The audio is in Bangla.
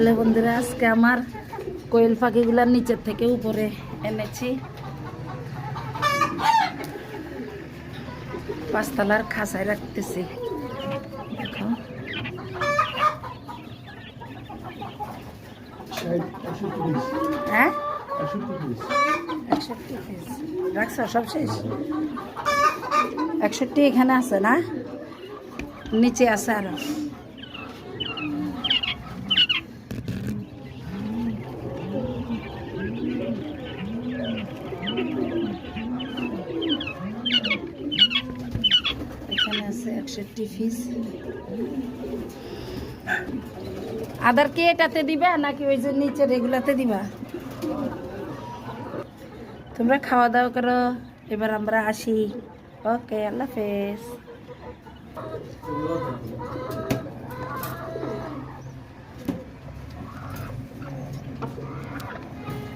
হ্যালো বন্ধুরা, আজকে আমার কোয়েল পাখিগুলার নিচের থেকে উপরে এনেছি। পাঁচতলার খাঁচায় রাখতেছি। দেখো হ্যাঁ 61 পিস রাখছ, সব শেষ। 61 এখানে আছে না, নিচে আছে আরো। এখানে আছে 61 পিস। আদার কি এটাতে দিবা নাকি ওই যে নিচের এগুলাতে দিবা? তোমরা খাওয়া দাওয়া করো, এবার আমরা আসি। ওকে, আল্লাহ হাফেজ।